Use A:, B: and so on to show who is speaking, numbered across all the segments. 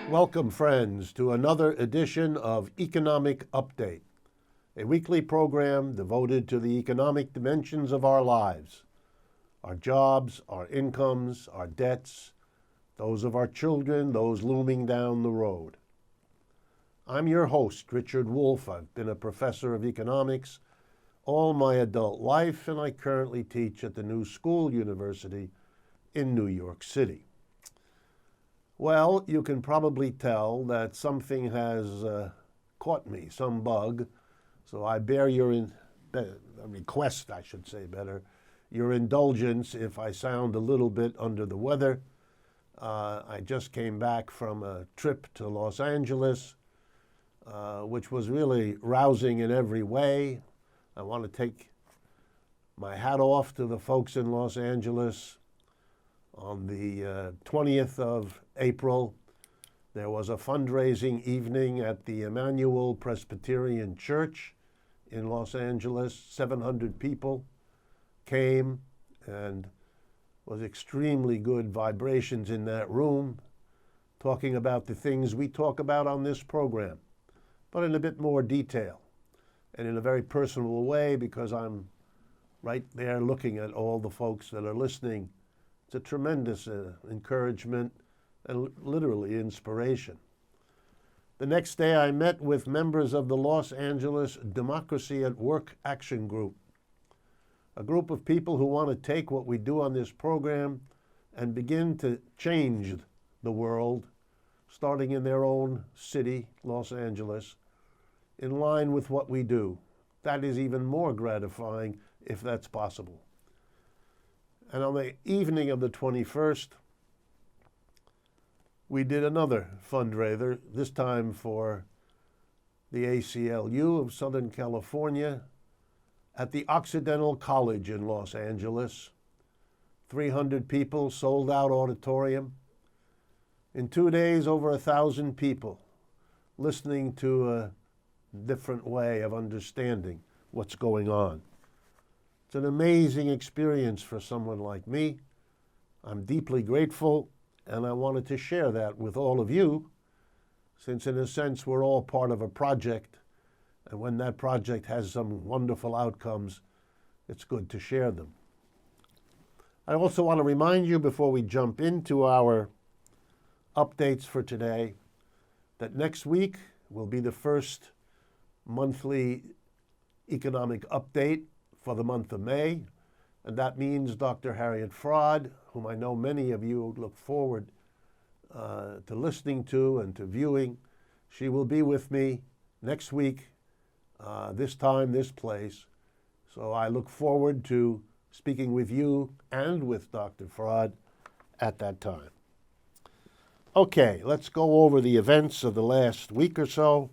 A: Welcome, friends, to another edition of Economic Update, a weekly program devoted to the economic dimensions of our lives, our jobs, our incomes, our debts, those of our children, those looming down the road. I'm your host, Richard Wolff. I've been a professor of economics all my adult life, and I currently teach at the New School University in New York City. Well, you can probably tell that something has caught me, some bug, so I bear your request, I should say better, your indulgence if I sound a little bit under the weather. I just came back from a trip to Los Angeles, which was really rousing in every way. I want to take my hat off to the folks in Los Angeles. On the 20th of April, there was a fundraising evening at the Emmanuel Presbyterian Church in Los Angeles. 700 people came, and was extremely good vibrations in that room, talking about the things we talk about on this program, but in a bit more detail and in a very personal way, because I'm right there looking at all the folks that are listening. It's a tremendous encouragement and literally inspiration. The next day, I met with members of the Los Angeles Democracy at Work Action Group, a group of people who want to take what we do on this program and begin to change the world, starting in their own city, Los Angeles, in line with what we do. That is even more gratifying if that's possible. And on the evening of the 21st, we did another fundraiser, this time for the ACLU of Southern California at the Occidental College in Los Angeles. 300 people, sold-out auditorium. In 2 days, over 1,000 people listening to a different way of understanding what's going on. It's an amazing experience for someone like me. I'm deeply grateful, and I wanted to share that with all of you, since in a sense we're all part of a project, and when that project has some wonderful outcomes, it's good to share them. I also want to remind you before we jump into our updates for today that next week will be the first monthly economic update for the month of May, and that means Dr. Harriet Fraad, whom I know many of you look forward to listening to and to viewing. She will be with me next week, this time, this place. So I look forward to speaking with you and with Dr. Fraad at that time. Okay, let's go over the events of the last week or so.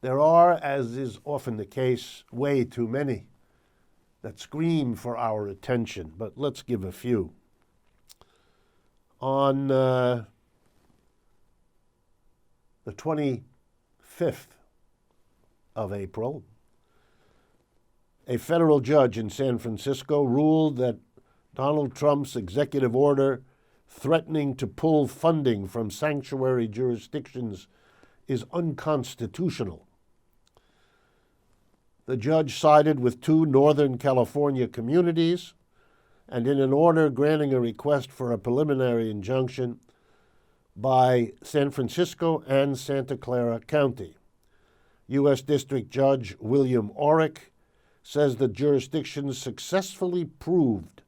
A: There are, as is often the case, way too many that scream for our attention, but let's give a few. On the 25th of April, a federal judge in San Francisco ruled that Donald Trump's executive order threatening to pull funding from sanctuary jurisdictions is unconstitutional. The judge sided with 2 Northern California communities, and in an order granting a request for a preliminary injunction by San Francisco and Santa Clara County. U.S. District Judge William Orrick says the jurisdictions successfully proved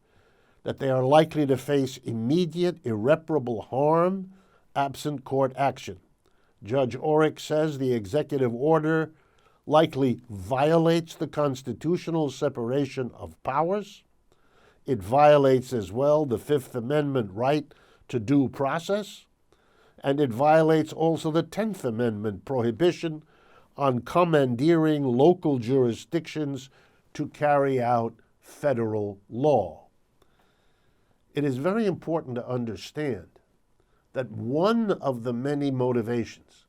A: that they are likely to face immediate irreparable harm absent court action. Judge Orrick says the executive order likely violates the constitutional separation of powers. It violates as well the Fifth Amendment right to due process, and it violates also the 10th Amendment prohibition on commandeering local jurisdictions to carry out federal law. It is very important to understand that one of the many motivations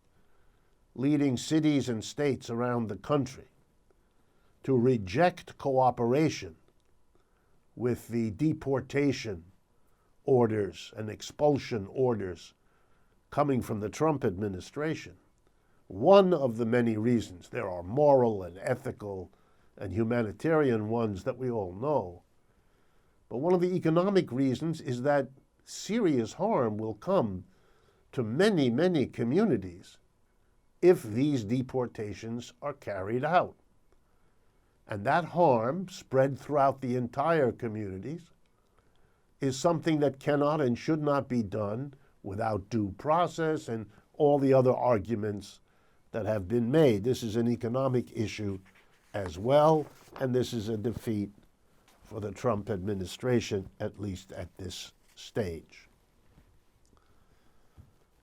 A: leading cities and states around the country to reject cooperation with the deportation orders and expulsion orders coming from the Trump administration. One of the many reasons, there are moral and ethical and humanitarian ones that we all know, but one of the economic reasons is that serious harm will come to many, many communities if these deportations are carried out. And that harm, spread throughout the entire communities, is something that cannot and should not be done without due process and all the other arguments that have been made. This is an economic issue as well, and this is a defeat for the Trump administration, at least at this stage.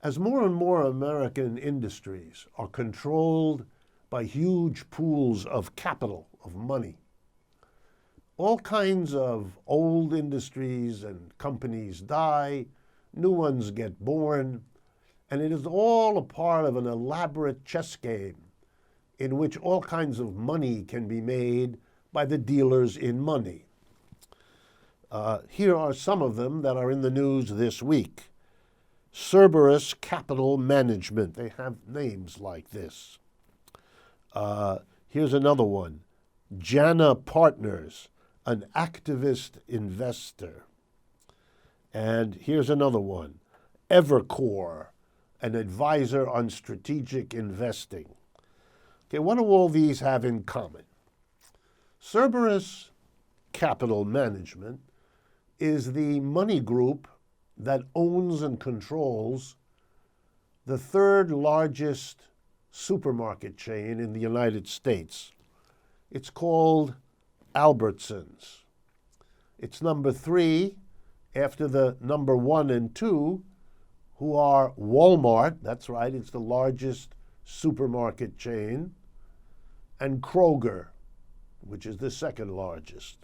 A: As more and more American industries are controlled by huge pools of capital, of money, all kinds of old industries and companies die, new ones get born, and it is all a part of an elaborate chess game in which all kinds of money can be made by the dealers in money. Here are some of them that are in the news this week. Cerberus Capital Management. They have names like this. Here's another one. Jana Partners, an activist investor. And here's another one. Evercore, an advisor on strategic investing. Okay, what do all these have in common? Cerberus Capital Management is the money group that owns and controls the third largest supermarket chain in the United States. It's called Albertsons. It's number 3 after the number 1 and 2, who are Walmart, that's right, it's the largest supermarket chain, and Kroger, which is the second largest.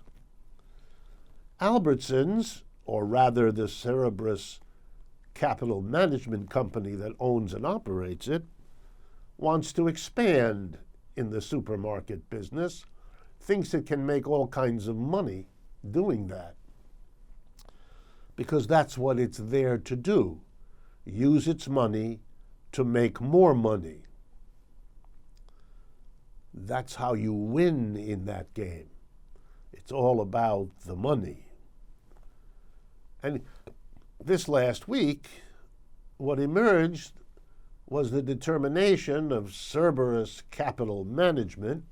A: Albertsons, or rather the Cerberus Capital Management company that owns and operates it, wants to expand in the supermarket business, thinks it can make all kinds of money doing that. Because that's what it's there to do, use its money to make more money. That's how you win in that game. It's all about the money. And this last week, what emerged was the determination of Cerberus Capital Management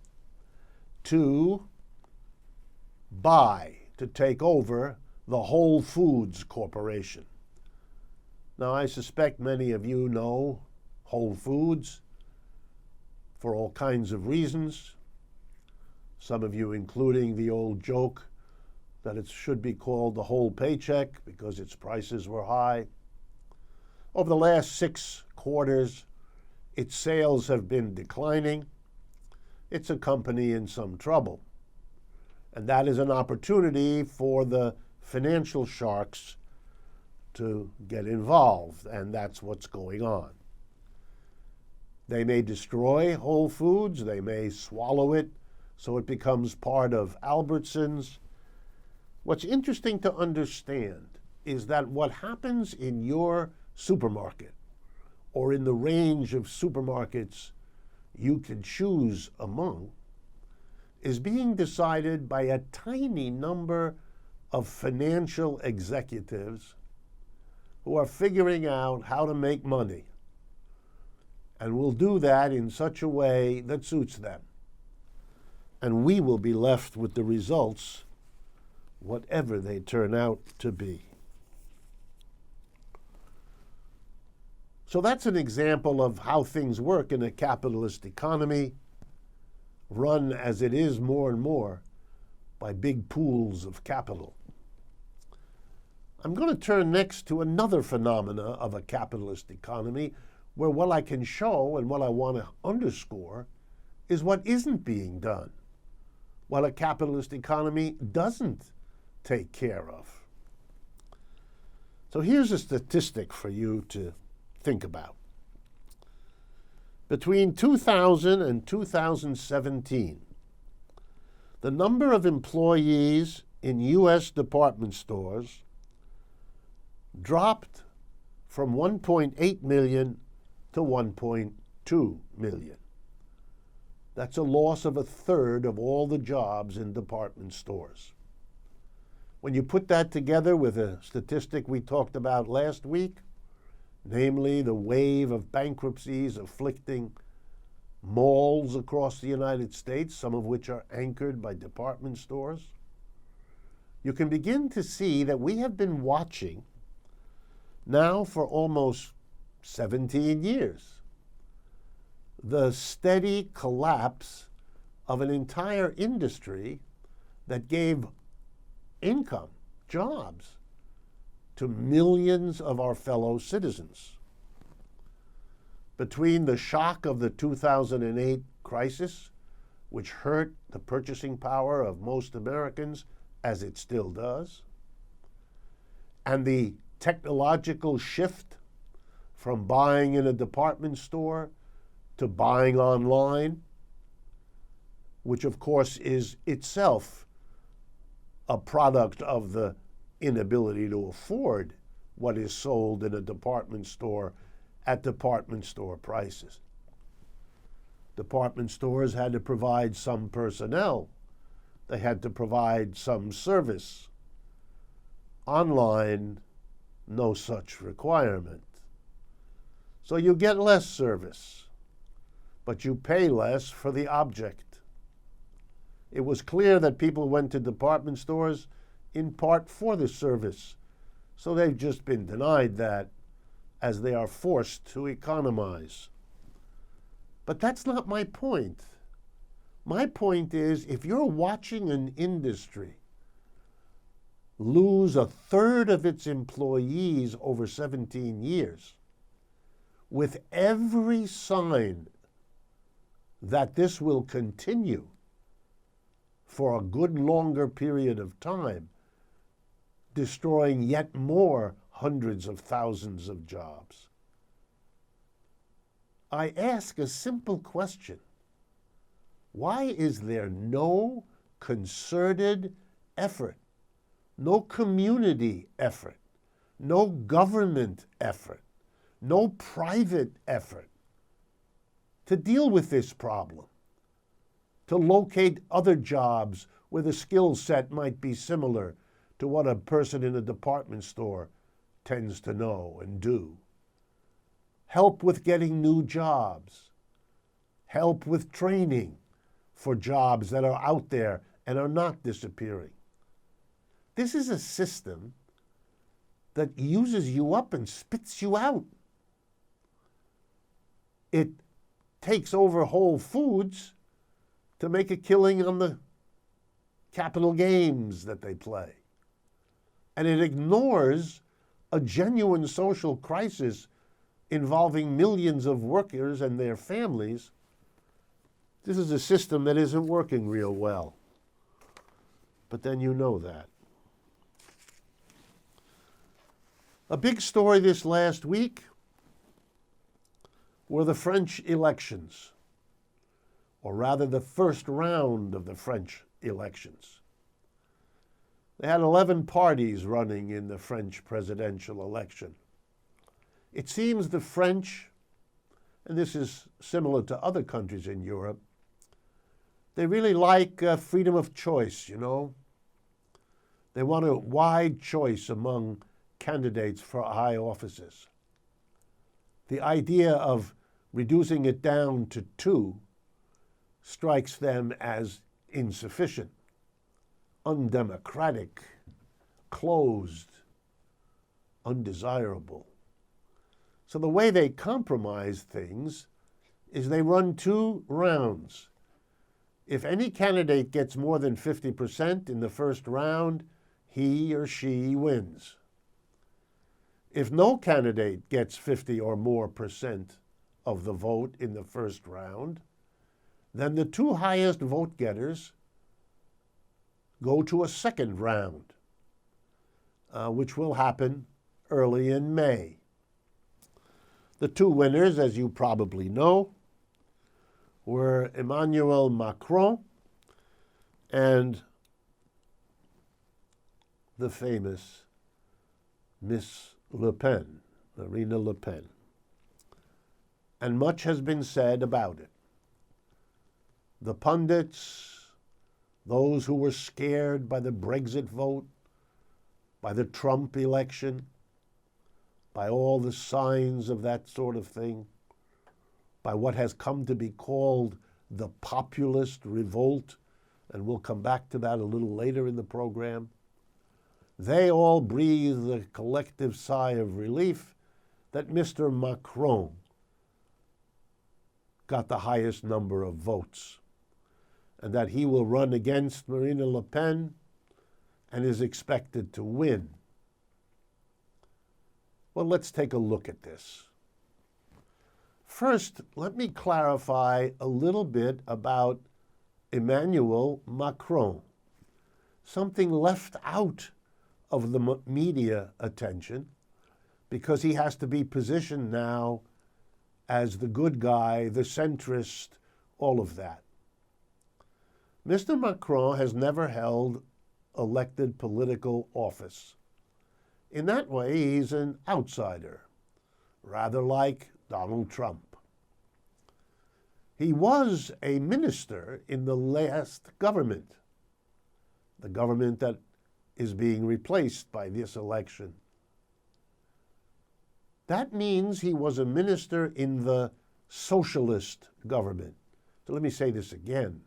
A: to buy, to take over the Whole Foods Corporation. Now, I suspect many of you know Whole Foods for all kinds of reasons, some of you including the old joke that it should be called the whole paycheck because its prices were high. Over the last 6 quarters, its sales have been declining. It's a company in some trouble. And that is an opportunity for the financial sharks to get involved, and that's what's going on. They may destroy Whole Foods, they may swallow it so it becomes part of Albertsons. What's interesting to understand is that what happens in your supermarket or in the range of supermarkets you can choose among is being decided by a tiny number of financial executives who are figuring out how to make money and will do that in such a way that suits them. And we will be left with the results, whatever they turn out to be. So that's an example of how things work in a capitalist economy, run as it is more and more by big pools of capital. I'm going to turn next to another phenomena of a capitalist economy where what I can show and what I want to underscore is what isn't being done, what a capitalist economy doesn't take care of. So here's a statistic for you to think about. Between 2000 and 2017, the number of employees in U.S. department stores dropped from 1.8 million to 1.2 million. That's a loss of a third of all the jobs in department stores. When you put that together with a statistic we talked about last week, namely the wave of bankruptcies afflicting malls across the United States, some of which are anchored by department stores, you can begin to see that we have been watching now for almost 17 years the steady collapse of an entire industry that gave income, jobs, to millions of our fellow citizens. Between the shock of the 2008 crisis, which hurt the purchasing power of most Americans, as it still does, and the technological shift from buying in a department store to buying online, which of course is itself a product of the inability to afford what is sold in a department store at department store prices. Department stores had to provide some personnel. They had to provide some service. Online, no such requirement. So you get less service, but you pay less for the object. It was clear that people went to department stores in part for the service, so they've just been denied that as they are forced to economize. But that's not my point. My point is, if you're watching an industry lose a third of its employees over 17 years, with every sign that this will continue for a good longer period of time, destroying yet more hundreds of thousands of jobs, I ask a simple question. Why is there no concerted effort, no community effort, no government effort, no private effort to deal with this problem, to locate other jobs where the skill set might be similar to what a person in a department store tends to know and do? Help with getting new jobs. Help with training for jobs that are out there and are not disappearing. This is a system that uses you up and spits you out. It takes over Whole Foods to make a killing on the capital games that they play. And it ignores a genuine social crisis involving millions of workers and their families. This is a system that isn't working real well. But then you know that. A big story this last week were the French elections, or rather the first round of the French elections. They had 11 parties running in the French presidential election. It seems the French, and this is similar to other countries in Europe, they really like freedom of choice, you know. They want a wide choice among candidates for high offices. The idea of reducing it down to 2 strikes them as insufficient, undemocratic, closed, undesirable. So the way they compromise things is they run 2 rounds. If any candidate gets more than 50% in the first round, he or she wins. If no candidate gets 50 or more % of the vote in the first round, then the 2 highest vote getters go to a second round, which will happen early in May. The 2 winners, as you probably know, were Emmanuel Macron and the famous Miss Le Pen. Marine Le Pen. And much has been said about it. The pundits, those who were scared by the Brexit vote, by the Trump election, by all the signs of that sort of thing, by what has come to be called the populist revolt, and we'll come back to that a little later in the program, they all breathed a collective sigh of relief that Mr. Macron got the highest number of votes, and that he will run against Marine Le Pen and is expected to win. Well, let's take a look at this. First, let me clarify a little bit about Emmanuel Macron, something left out of the media attention because he has to be positioned now as the good guy, the centrist, all of that. Mr. Macron has never held elected political office. In that way, he's an outsider, rather like Donald Trump. He was a minister in the last government, the government that is being replaced by this election. That means he was a minister in the socialist government. So let me say this again.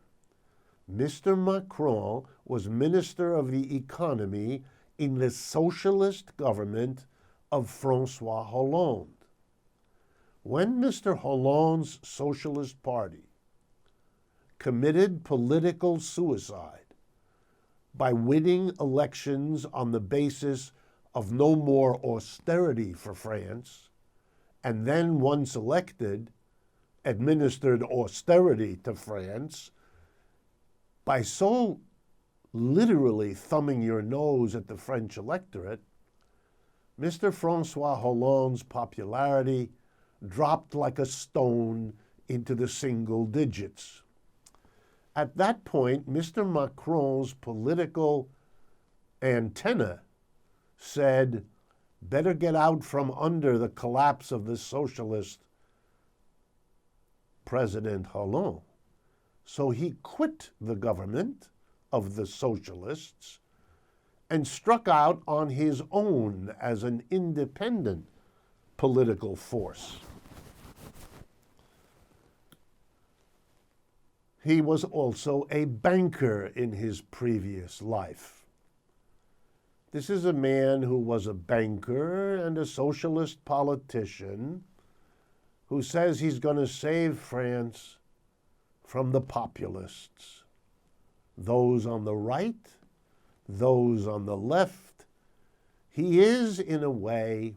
A: Mr. Macron was Minister of the Economy in the socialist government of François Hollande. When Mr. Hollande's Socialist Party committed political suicide by winning elections on the basis of no more austerity for France, and then once elected, administered austerity to France, by so literally thumbing your nose at the French electorate, Mr. François Hollande's popularity dropped like a stone into the single digits. At that point, Mr. Macron's political antenna said, better get out from under the collapse of the socialist President Hollande. So he quit the government of the socialists and struck out on his own as an independent political force. He was also a banker in his previous life. This is a man who was a banker and a socialist politician who says he's going to save France from the populists, those on the right, those on the left. He is, in a way,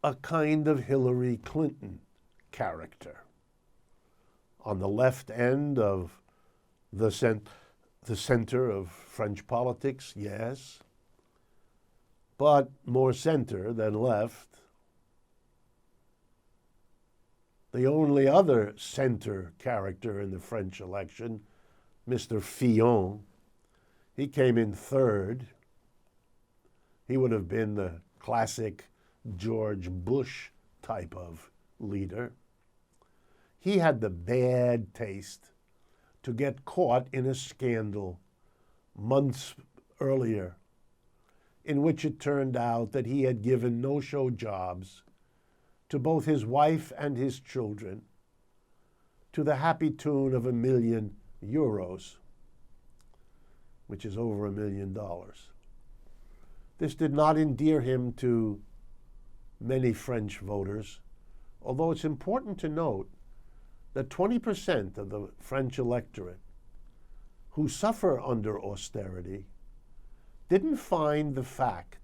A: a kind of Hillary Clinton character. On the left end of the center of French politics, yes, but more center than left. The only other center character in the French election, Mr. Fillon, he came in third. He would have been the classic George Bush type of leader. He had the bad taste to get caught in a scandal months earlier in which it turned out that he had given no-show jobs to both his wife and his children to the happy tune of €1 million, which is over $1 million. This did not endear him to many French voters, although it's important to note that 20% of the French electorate who suffer under austerity didn't find the fact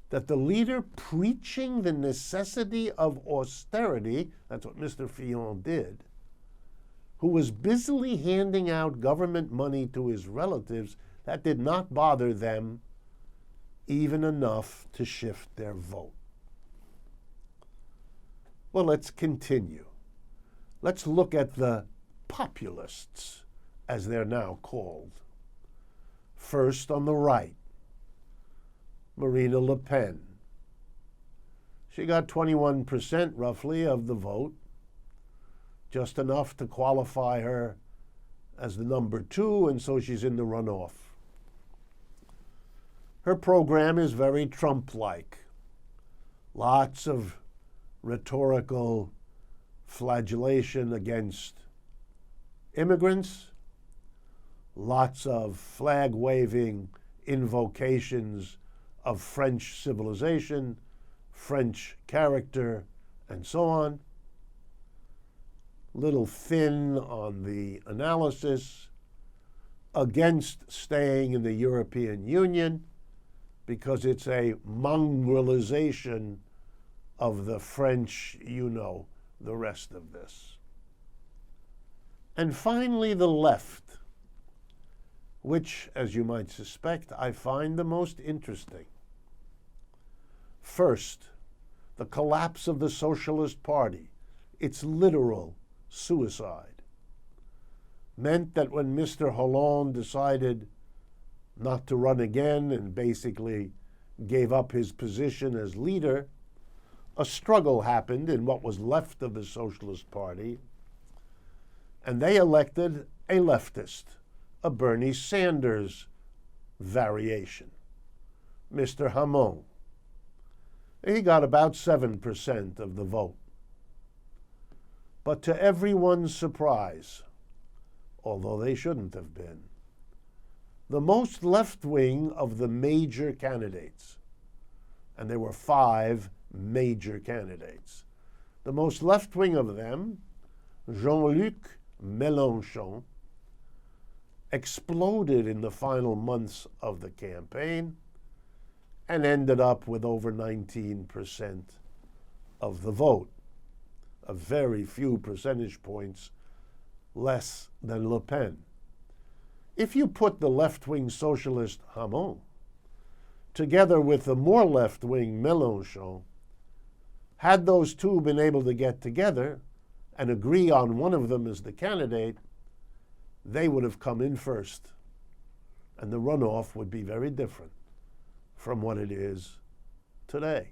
A: that the leader preaching the necessity of austerity, that's what Mr. Fillon did, who was busily handing out government money to his relatives, that did not bother them even enough to shift their vote. Well, let's continue. Let's look at the populists, as they're now called. First, on the right, Marine Le Pen. She got 21% roughly of the vote, just enough to qualify her as the number 2, and so she's in the runoff. Her program is very Trump-like. Lots of rhetorical flagellation against immigrants, lots of flag-waving invocations of French civilization, French character, and so on. Little thin on the analysis, against staying in the European Union because it's a mongrelization of the French, you know, the rest of this. And finally, the left, which, as you might suspect, I find the most interesting. First, the collapse of the Socialist Party, its literal suicide, meant that when Mr. Hollande decided not to run again and basically gave up his position as leader, a struggle happened in what was left of the Socialist Party, and they elected a leftist, a Bernie Sanders variation, Mr. Hamon. He got about 7% of the vote. But to everyone's surprise, although they shouldn't have been, the most left-wing of the major candidates, and there were 5 major candidates, the most left-wing of them, Jean-Luc Mélenchon, exploded in the final months of the campaign and ended up with over 19% of the vote, a very few percentage points less than Le Pen. If you put the left-wing socialist Hamon together with the more left-wing Mélenchon, had those two been able to get together and agree on one of them as the candidate, they would have come in first, and the runoff would be very different from what it is today.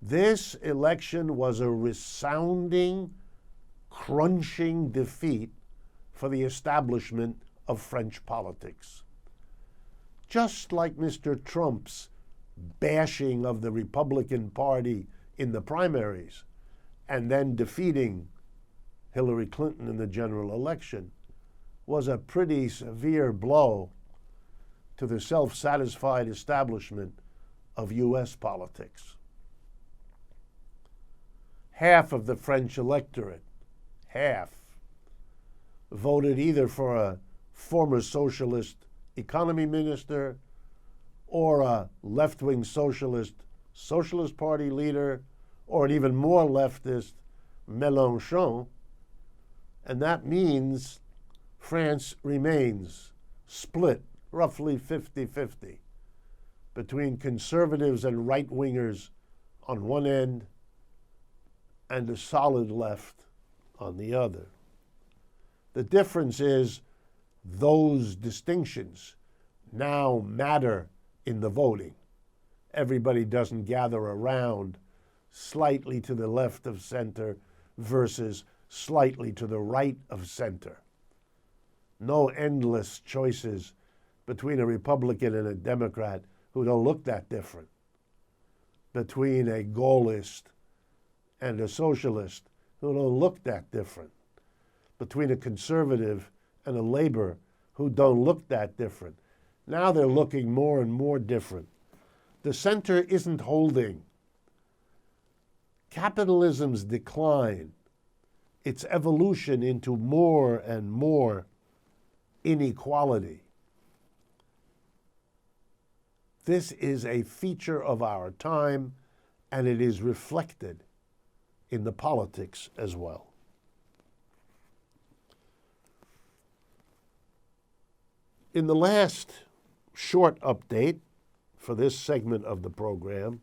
A: This election was a resounding, crunching defeat for the establishment of French politics. Just like Mr. Trump's bashing of the Republican Party in the primaries and then defeating Hillary Clinton in the general election was a pretty severe blow to the self-satisfied establishment of U.S. politics. Half of the French electorate, half, voted either for a former socialist economy minister or a left-wing Socialist Party leader or an even more leftist Mélenchon, and that means France remains split roughly 50-50 between conservatives and right-wingers on one end and a solid left on the other. The difference is those distinctions now matter in the voting. Everybody doesn't gather around slightly to the left of center versus slightly to the right of center. No endless choices between a Republican and a Democrat who don't look that different, between a Gaullist and a socialist who don't look that different, between a conservative and a labor who don't look that different. Now they're looking more and more different. The center isn't holding. Capitalism's decline, its evolution into more and more inequality. This is a feature of our time, and it is reflected in the politics as well. In the last short update for this segment of the program,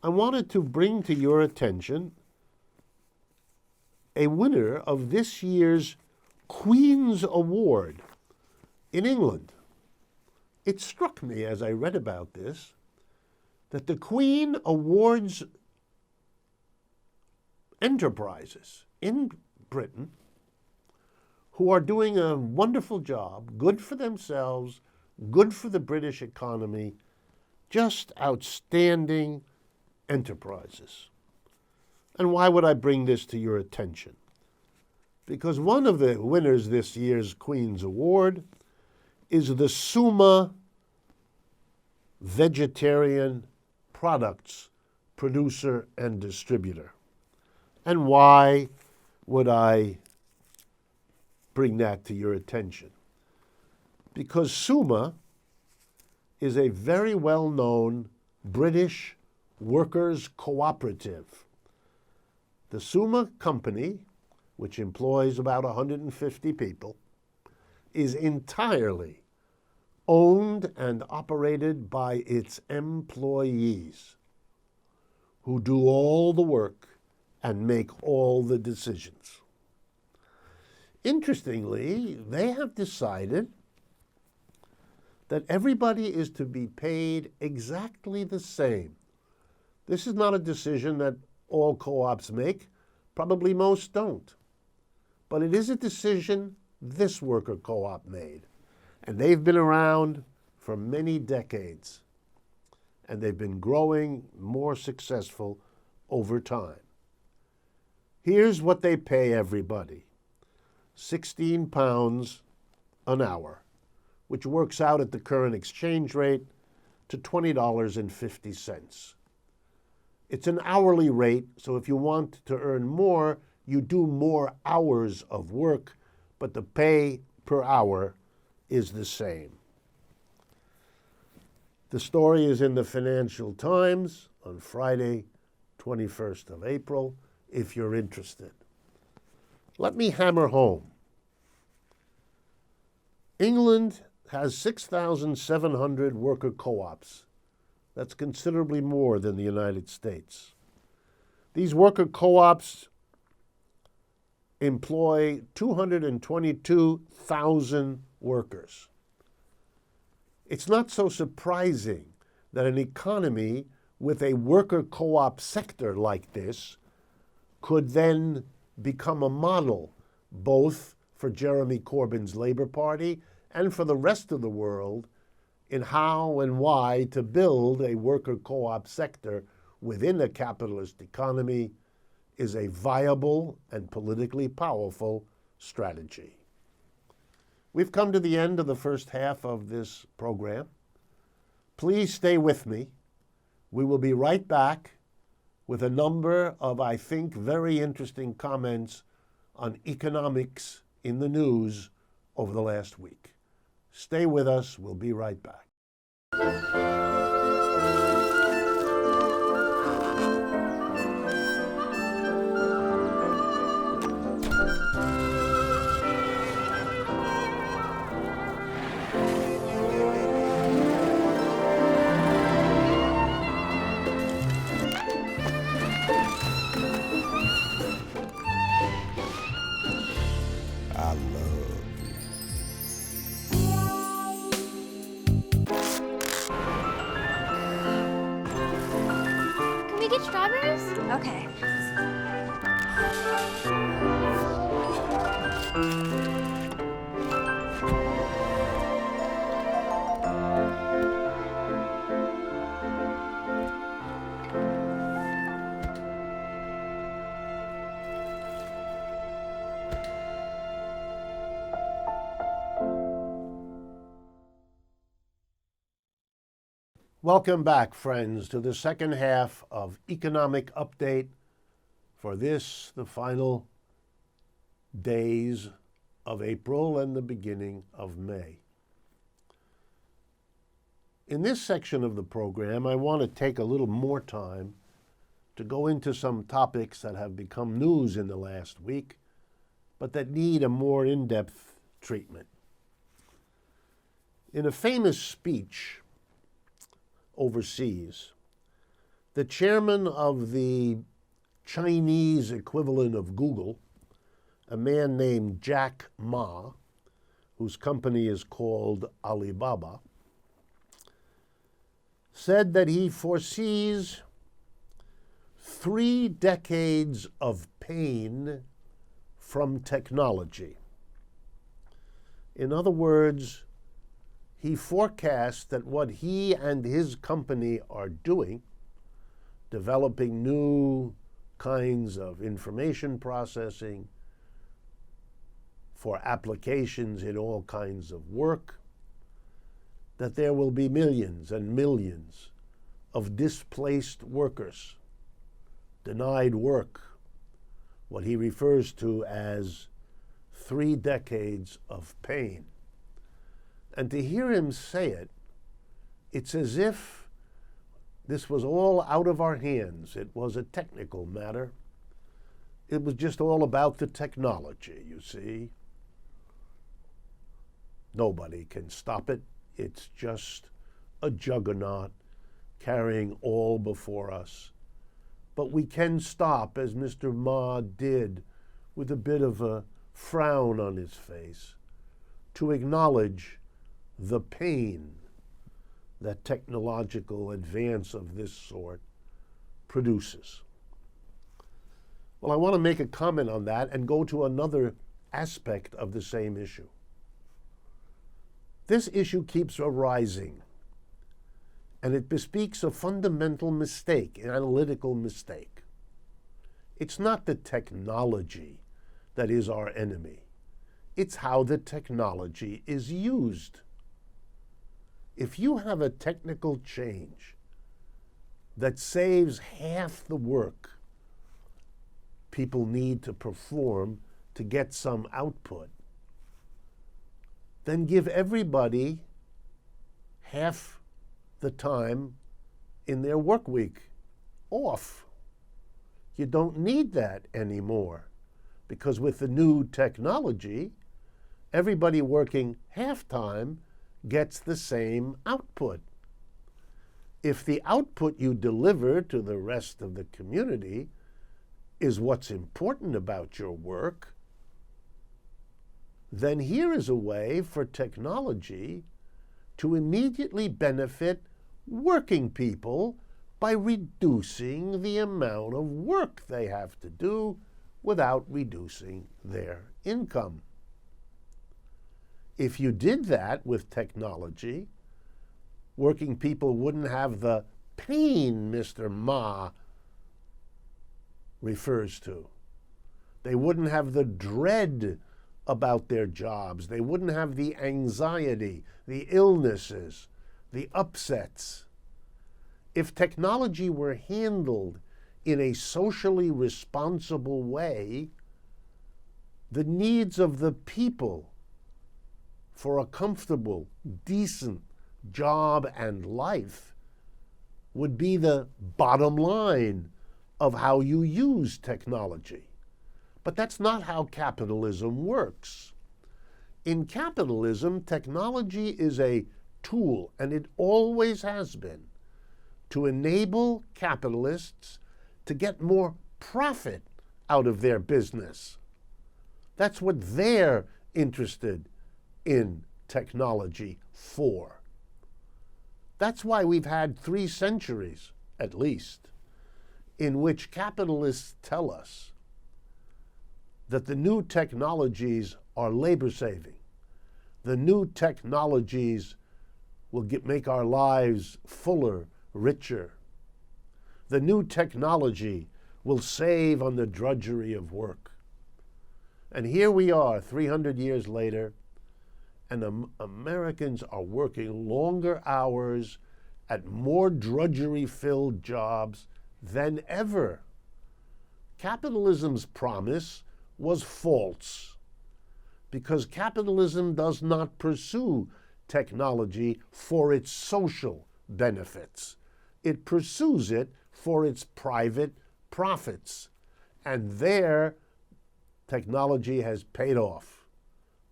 A: I wanted to bring to your attention a winner of this year's Queen's Award in England, It struck me as I read about this that the Queen awards enterprises in Britain who are doing a wonderful job, good for themselves, good for the British economy, just outstanding enterprises. And why would I bring this to your attention? Because one of the winners this year's Queen's Award is the Summa Vegetarian Products Producer and Distributor. And why would I bring that to your attention? Because Summa is a very well-known British workers' cooperative. The Summa Company, which employs about 150 people, is entirely owned and operated by its employees, who do all the work and make all the decisions. Interestingly, they have decided that everybody is to be paid exactly the same. This is not a decision that all co-ops make. Probably most don't. But it is a decision this worker co-op made. And they've been around for many decades. And they've been growing more successful over time. Here's what they pay everybody. £16 an hour, which works out at the current exchange rate to $20.50. It's an hourly rate, so if you want to earn more, you do more hours of work, but the pay per hour is the same. The story is in the Financial Times on Friday, 21st of April, if you're interested. Let me hammer home. England has 6,700 worker co-ops. That's considerably more than the United States. These worker co-ops employ 222,000 workers. It's not so surprising that an economy with a worker co-op sector like this could then become a model both for Jeremy Corbyn's Labour Party and for the rest of the world in how and why to build a worker co-op sector within a capitalist economy is a viable and politically powerful strategy. We've come to the end of the first half of this program. Please stay with me. We will be right back with a number of, I think, very interesting comments on economics in the news over the last week. Stay with us. We'll be right back.
B: Okay.
A: Welcome back, friends, to the second half of Economic Update for this, the final days of April and the beginning of May. In this section of the program, I want to take a little more time to go into some topics that have become news in the last week, but that need a more in-depth treatment. In a famous speech overseas, the chairman of the Chinese equivalent of Google, a man named Jack Ma, whose company is called Alibaba, said that he foresees 3 decades of pain from technology. In other words, he forecasts that what he and his company are doing, developing new kinds of information processing for applications in all kinds of work, that there will be millions and millions of displaced workers, denied work, what he refers to as 3 decades of pain. And to hear him say it, it's as if this was all out of our hands. It was a technical matter. It was just all about the technology, you see. Nobody can stop it. It's just a juggernaut carrying all before us. But we can stop, as Mr. Ma did, with a bit of a frown on his face, to acknowledge the pain that technological advance of this sort produces. Well, I want to make a comment on that and go to another aspect of the same issue. This issue keeps arising, and it bespeaks a fundamental mistake, an analytical mistake. It's not the technology that is our enemy. It's how the technology is used. If you have a technical change that saves half the work people need to perform to get some output, then give everybody half the time in their work week off. You don't need that anymore, because with the new technology, everybody working half-time gets the same output. If the output you deliver to the rest of the community is what's important about your work, then here is a way for technology to immediately benefit working people by reducing the amount of work they have to do without reducing their income. If you did that with technology, working people wouldn't have the pain Mr. Ma refers to. They wouldn't have the dread about their jobs. They wouldn't have the anxiety, the illnesses, the upsets. If technology were handled in a socially responsible way, the needs of the people for a comfortable, decent job and life would be the bottom line of how you use technology. But that's not how capitalism works. In capitalism, technology is a tool, and it always has been, to enable capitalists to get more profit out of their business. That's what they're interested in technology for. That's why we've had 3 centuries, at least, in which capitalists tell us that the new technologies are labor-saving. The new technologies will make our lives fuller, richer. The new technology will save on the drudgery of work. And here we are, 300 years later, and Americans are working longer hours at more drudgery-filled jobs than ever. Capitalism's promise was false, because capitalism does not pursue technology for its social benefits. It pursues it for its private profits. And there, technology has paid off.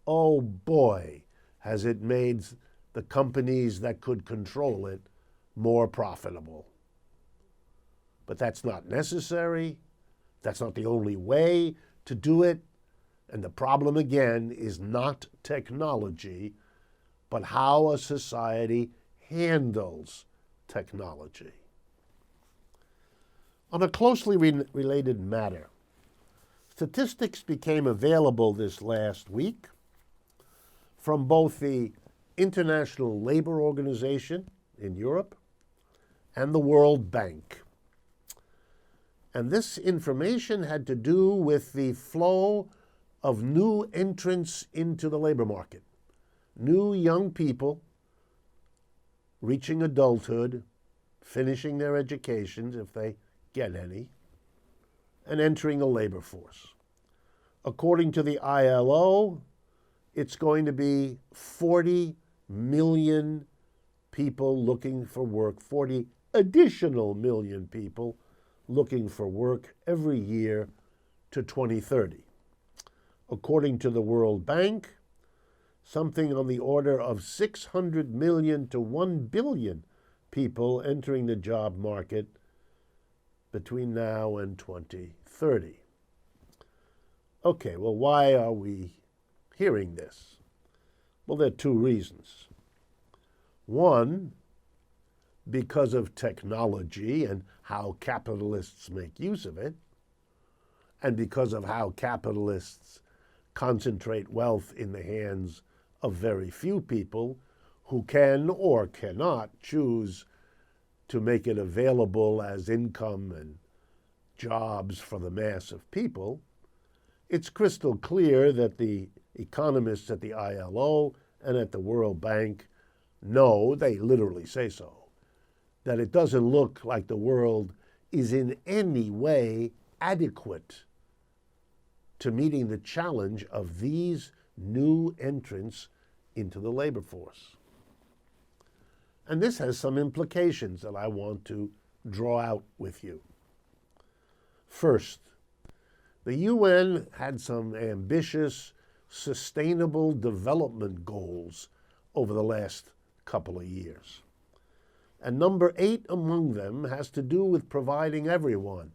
A: Oh boy, has it made the companies that could control it more profitable. But that's not necessary. That's not the only way to do it. And the problem, again, is not technology, but how a society handles technology. On a closely related matter, statistics became available this last week from both the International Labor Organization in Europe and the World Bank. And this information had to do with the flow of new entrants into the labor market. New young people reaching adulthood, finishing their educations, if they get any, and entering the labor force. According to the ILO, it's going to be 40 million people looking for work, 40 additional million people looking for work every year to 2030. According to the World Bank, something on the order of 600 million to 1 billion people entering the job market between now and 2030. Okay, well, why are we hearing this? Well, there are two reasons. One, because of technology and how capitalists make use of it, and because of how capitalists concentrate wealth in the hands of very few people who can or cannot choose to make it available as income and jobs for the mass of people, it's crystal clear that the economists at the ILO and at the World Bank know, they literally say so, that it doesn't look like the world is in any way adequate to meeting the challenge of these new entrants into the labor force. And this has some implications that I want to draw out with you. First, the UN had some ambitious, sustainable development goals over the last couple of years. And number 8 among them has to do with providing everyone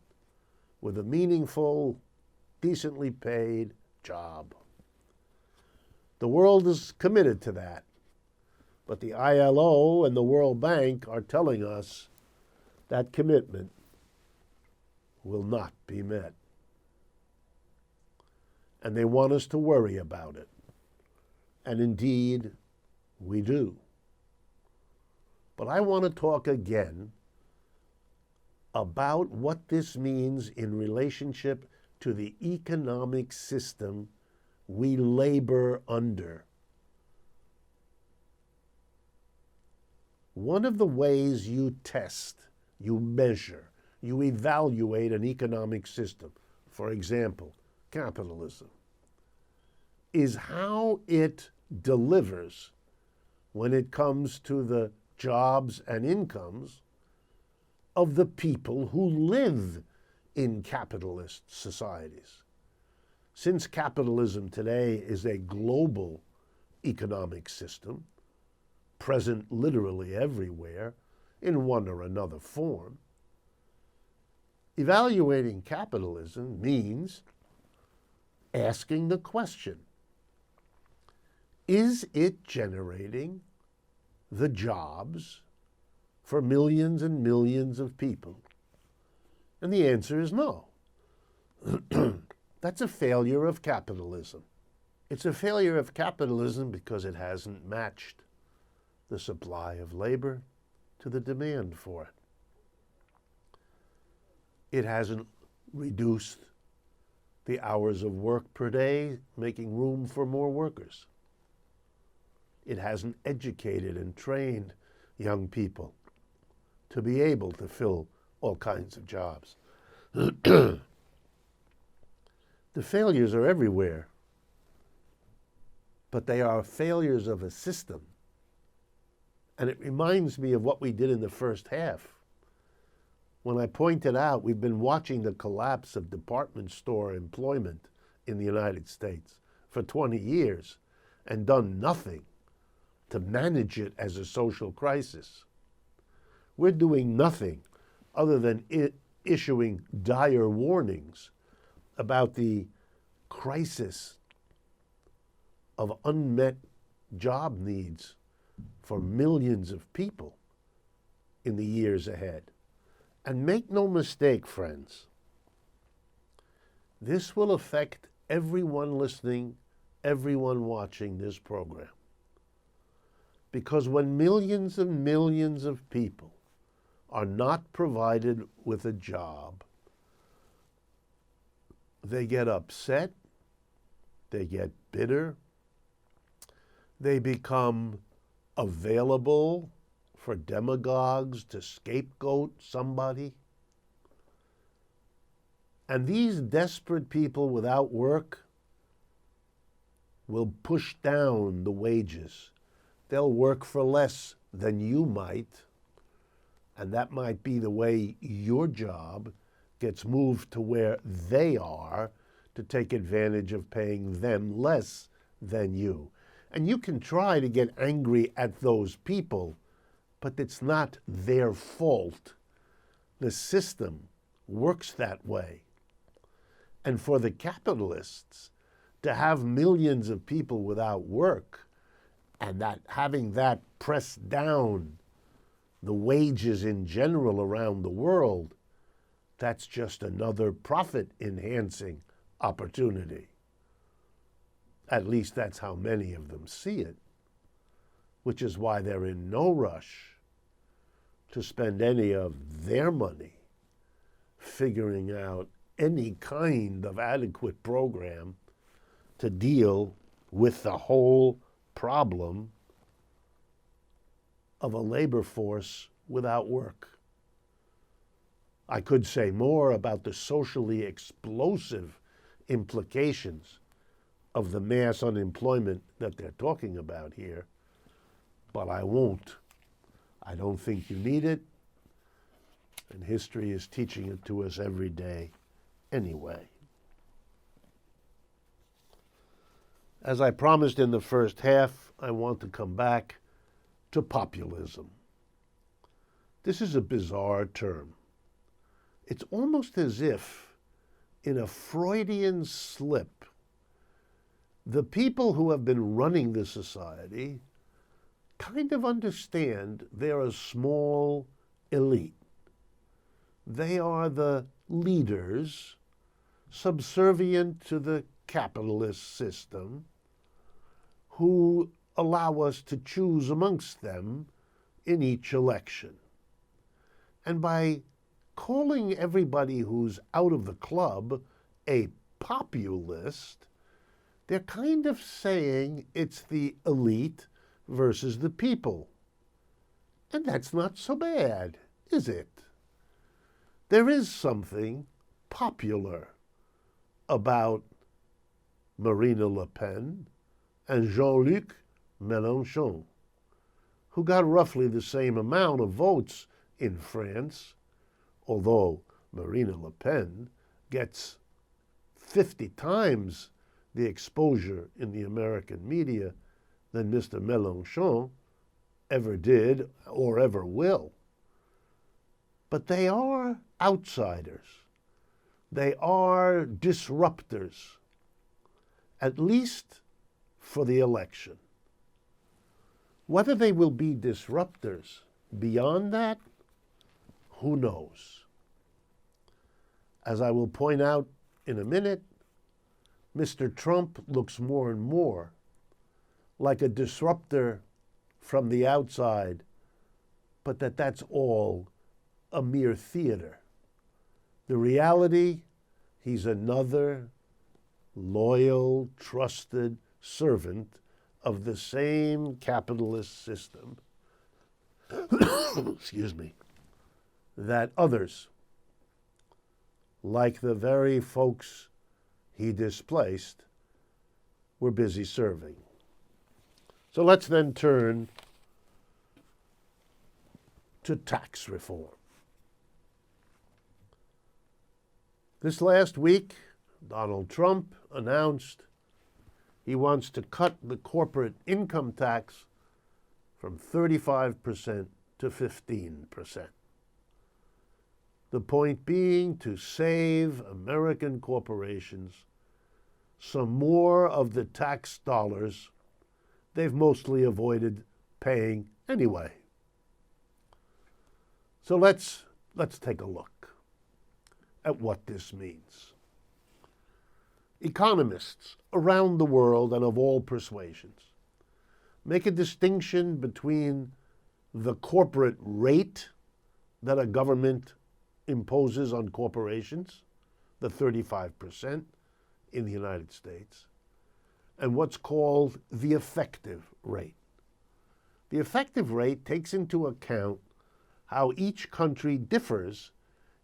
A: with a meaningful, decently paid job. The world is committed to that, but the ILO and the World Bank are telling us that commitment will not be met. And they want us to worry about it. And indeed, we do. But I want to talk again about what this means in relationship to the economic system we labor under. One of the ways you test, you measure, you evaluate an economic system, for example, capitalism, is how it delivers when it comes to the jobs and incomes of the people who live in capitalist societies. Since capitalism today is a global economic system, present literally everywhere in one or another form, evaluating capitalism means asking the question, is it generating the jobs for millions and millions of people? And the answer is no. That's a failure of capitalism. It's a failure of capitalism because it hasn't matched the supply of labor to the demand for it. It hasn't reduced the hours of work per day, making room for more workers. It hasn't educated and trained young people to be able to fill all kinds of jobs. The failures are everywhere, but they are failures of a system. And it reminds me of what we did in the first half. When I pointed out we've been watching the collapse of department store employment in the United States for 20 years and done nothing to manage it as a social crisis. We're doing nothing other than issuing dire warnings about the crisis of unmet job needs for millions of people in the years ahead. And make no mistake, friends, this will affect everyone listening, everyone watching this program. Because when millions and millions of people are not provided with a job, they get upset, they get bitter, they become available for demagogues to scapegoat somebody. And these desperate people without work will push down the wages. They'll work for less than you might, and that might be the way your job gets moved to where they are to take advantage of paying them less than you. And you can try to get angry at those people, but it's not their fault. The system works that way. And for the capitalists to have millions of people without work and that having that press down the wages in general around the world, that's just another profit-enhancing opportunity. At least that's how many of them see it, which is why they're in no rush to spend any of their money figuring out any kind of adequate program to deal with the whole problem of a labor force without work. I could say more about the socially explosive implications of the mass unemployment that they're talking about here, but I won't. I don't think you need it, and history is teaching it to us every day anyway. As I promised in the first half, I want to come back to populism. This is a bizarre term. It's almost as if, in a Freudian slip, the people who have been running the society kind of understand they're a small elite. They are the leaders subservient to the capitalist system who allow us to choose amongst them in each election. And by calling everybody who's out of the club a populist, they're kind of saying it's the elite versus the people. And that's not so bad, is it? There is something popular about Marine Le Pen and Jean-Luc Mélenchon, who got roughly the same amount of votes in France, although Marine Le Pen gets 50 times the exposure in the American media than Mr. Mélenchon ever did or ever will. But they are outsiders. They are disruptors, at least for the election. Whether they will be disruptors beyond that, who knows? As I will point out in a minute, Mr. Trump looks more and more like a disruptor from the outside, but that's all a mere theater. The reality, he's another loyal, trusted servant of the same capitalist system, excuse me, that others, like the very folks he displaced, were busy serving. So let's then turn to tax reform. This last week, Donald Trump announced he wants to cut the corporate income tax from 35% to 15%. The point being to save American corporations some more of the tax dollars they've mostly avoided paying anyway. So let's take a look at what this means. Economists around the world and of all persuasions make a distinction between the corporate rate that a government imposes on corporations, the 35% in the United States, and what's called the effective rate. The effective rate takes into account how each country differs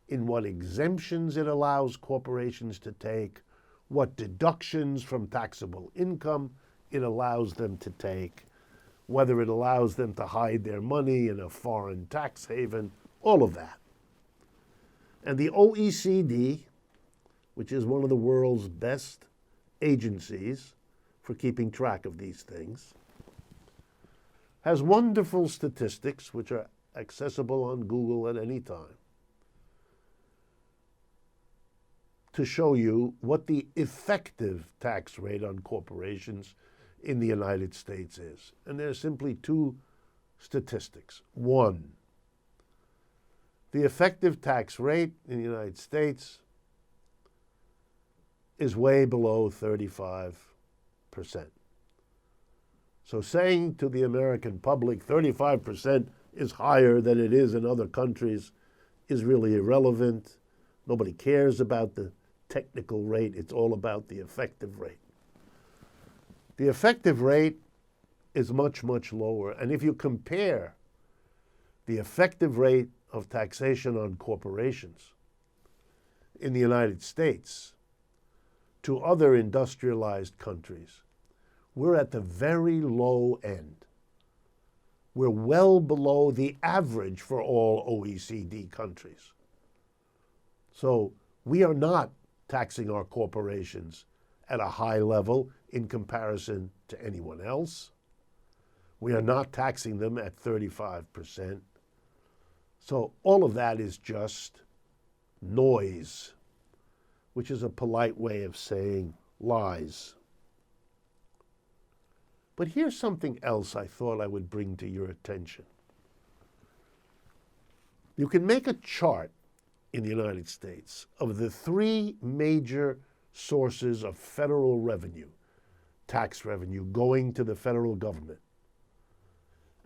A: in what exemptions it allows corporations to take, what deductions from taxable income it allows them to take, whether it allows them to hide their money in a foreign tax haven, all of that. And the OECD, which is one of the world's best agencies for keeping track of these things, has wonderful statistics which are accessible on Google at any time to show you what the effective tax rate on corporations in the United States is. And there are simply two statistics. One, the effective tax rate in the United States is way below 35%. So saying to the American public 35% is higher than it is in other countries is really irrelevant. Nobody cares about the technical rate. It's all about the effective rate. The effective rate is much, much lower. And if you compare the effective rate of taxation on corporations in the United States to other industrialized countries, we're at the very low end. We're well below the average for all OECD countries. So we are not taxing our corporations at a high level in comparison to anyone else. We are not taxing them at 35%. So all of that is just noise, which is a polite way of saying lies. But here's something else I thought I would bring to your attention. You can make a chart in the United States of the three major sources of federal revenue, tax revenue, going to the federal government.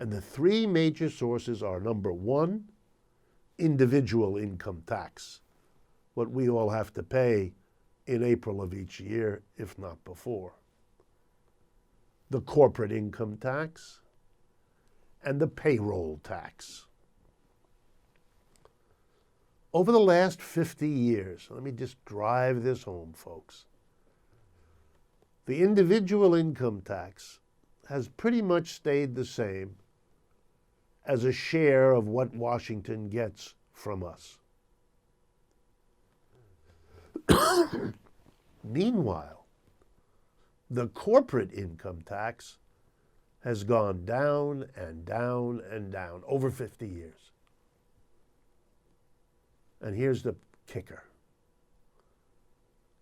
A: And the three major sources are, number one, individual income tax, what we all have to pay in April of each year, if not before. The corporate income tax, and the payroll tax. Over the last 50 years, let me just drive this home, folks, the individual income tax has pretty much stayed the same as a share of what Washington gets from us. Meanwhile, the corporate income tax has gone down and down and down over 50 years. And here's the kicker.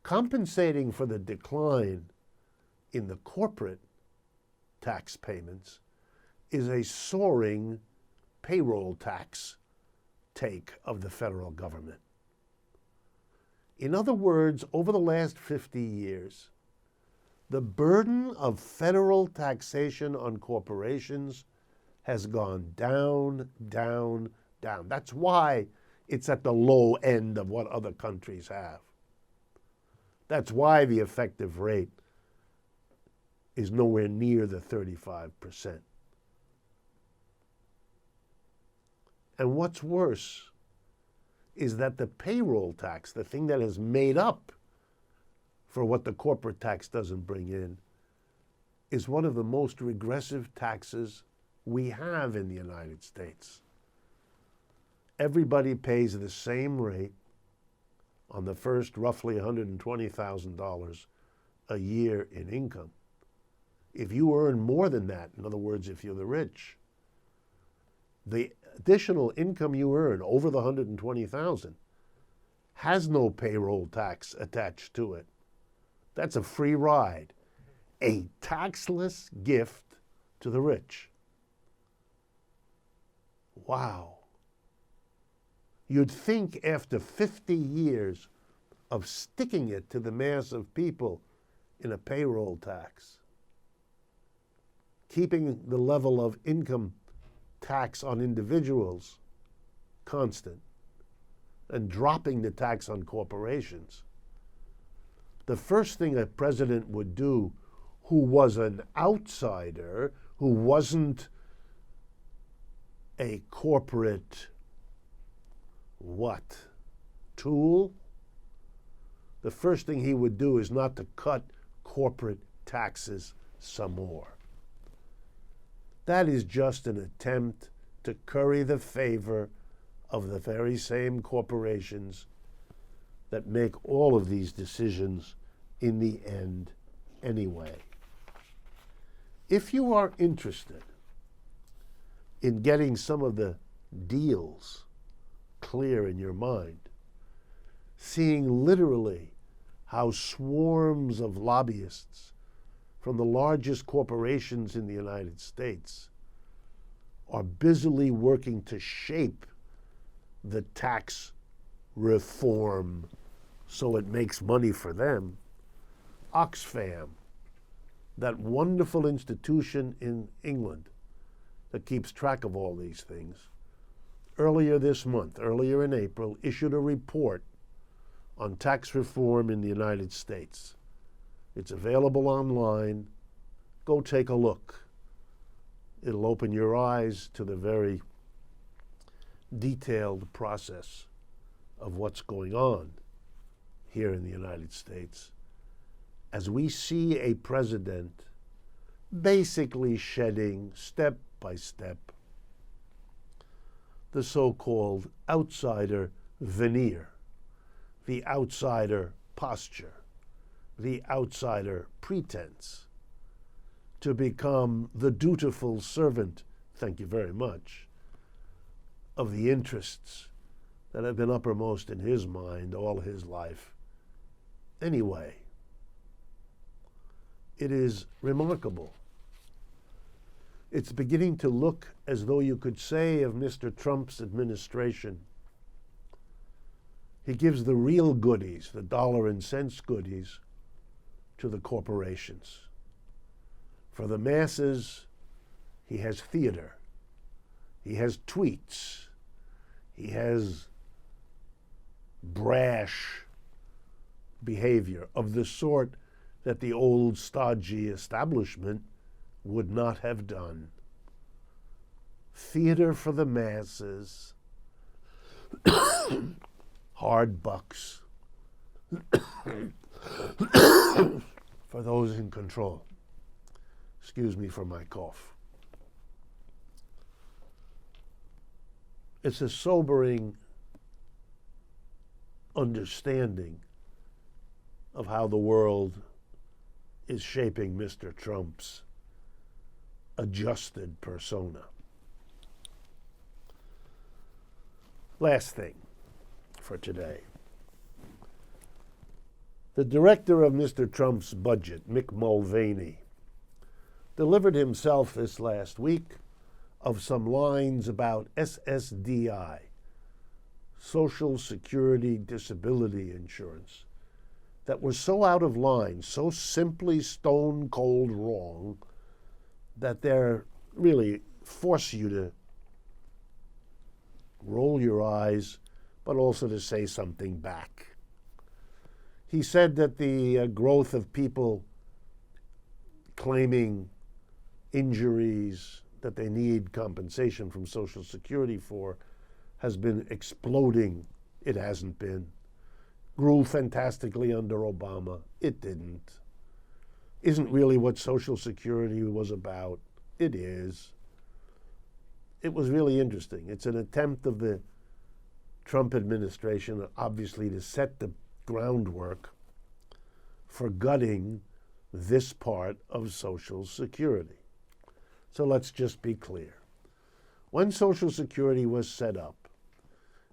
A: Compensating for the decline in the corporate tax payments is a soaring payroll tax take of the federal government. In other words, over the last 50 years, the burden of federal taxation on corporations has gone down, down, down. That's why it's at the low end of what other countries have. That's why the effective rate is nowhere near the 35%. And what's worse is that the payroll tax, the thing that has made up for what the corporate tax doesn't bring in, is one of the most regressive taxes we have in the United States. Everybody pays the same rate on the first roughly $120,000 a year in income. If you earn more than that, in other words, if you're the rich, the additional income you earn over the $120,000 has no payroll tax attached to it. That's a free ride, a taxless gift to the rich. Wow. You'd think after 50 years of sticking it to the mass of people in a payroll tax, keeping the level of income tax on individuals constant, and dropping the tax on corporations, the first thing a president would do who was an outsider, who wasn't a corporate tool, the first thing he would do is not to cut corporate taxes some more. That is just an attempt to curry the favor of the very same corporations that make all of these decisions in the end anyway. If you are interested in getting some of the deals clear in your mind, seeing literally how swarms of lobbyists from the largest corporations in the United States are busily working to shape the tax reform so it makes money for them, Oxfam, that wonderful institution in England that keeps track of all these things, earlier this month, earlier in April, issued a report on tax reform in the United States. It's available online. Go take a look. It'll open your eyes to the very detailed process of what's going on here in the United States as we see a president basically shedding step by step the so-called outsider veneer, the outsider posture, the outsider pretense, to become the dutiful servant, thank you very much, of the interests that have been uppermost in his mind all his life. Anyway, it is remarkable. It's beginning to look as though you could say of Mr. Trump's administration, he gives the real goodies, the dollar and cents goodies, to the corporations. For the masses, he has theater. He has tweets. He has brash behavior of the sort that the old stodgy establishment would not have done. Theater for the masses, hard bucks for those in control. Excuse me for my cough. It's a sobering understanding of how the world is shaping Mr. Trump's adjusted persona. Last thing for today. The director of Mr. Trump's budget, Mick Mulvaney, delivered himself this last week of some lines about SSDI, Social Security Disability Insurance, that were so out of line, so simply stone cold wrong, that they're really force you to roll your eyes, but also to say something back. He said that the growth of people claiming injuries that they need compensation from Social Security for has been exploding. It hasn't been. Grew fantastically under Obama. It didn't. Isn't really what Social Security was about. It is. It was really interesting. It's an attempt of the Trump administration, obviously, to set the groundwork for gutting this part of Social Security. So let's just be clear. When Social Security was set up,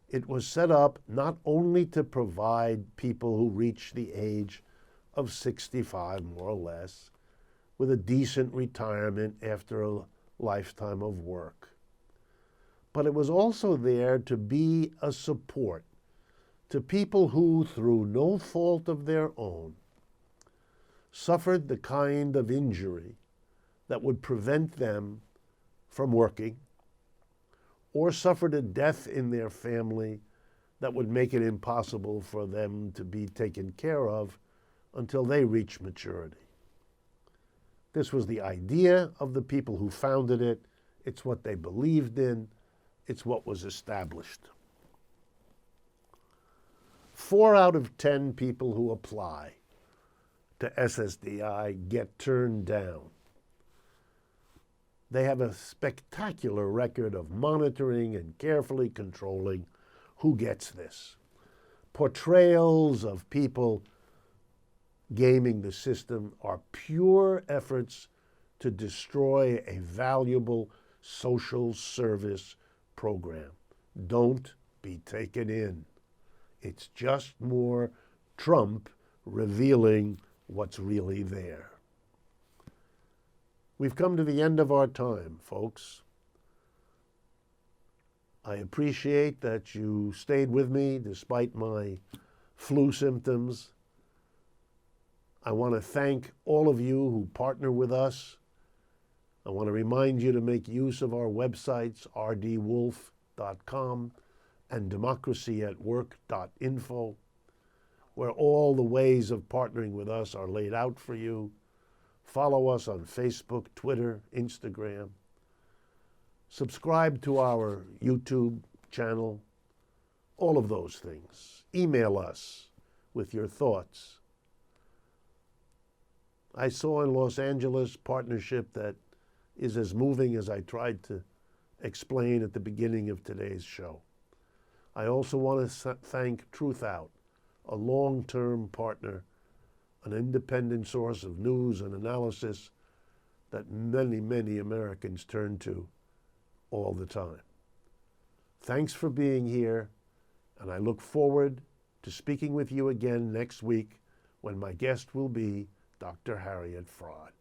A: it was set up not only to provide people who reach the age of 65, more or less, with a decent retirement after a lifetime of work, but it was also there to be a support to people who, through no fault of their own, suffered the kind of injury that would prevent them from working, or suffered a death in their family that would make it impossible for them to be taken care of until they reach maturity. This was the idea of the people who founded it. It's what they believed in. It's what was established. 4 out of 10 people who apply to SSDI get turned down. They have a spectacular record of monitoring and carefully controlling who gets this. Portrayals of people gaming the system are pure efforts to destroy a valuable social service program. Don't be taken in. It's just more Trump revealing what's really there. We've come to the end of our time, folks. I appreciate that you stayed with me despite my flu symptoms. I want to thank all of you who partner with us. I want to remind you to make use of our websites, rdwolff.com and democracyatwork.info, where all the ways of partnering with us are laid out for you. Follow us on Facebook, Twitter, Instagram. Subscribe to our YouTube channel. All of those things. Email us with your thoughts. I saw in Los Angeles partnership that is as moving as I tried to explain at the beginning of today's show. I also want to thank Truth Out, a long-term partner, an independent source of news and analysis that many, many Americans turn to all the time. Thanks for being here, and I look forward to speaking with you again next week when my guest will be Dr. Harriet Fraad.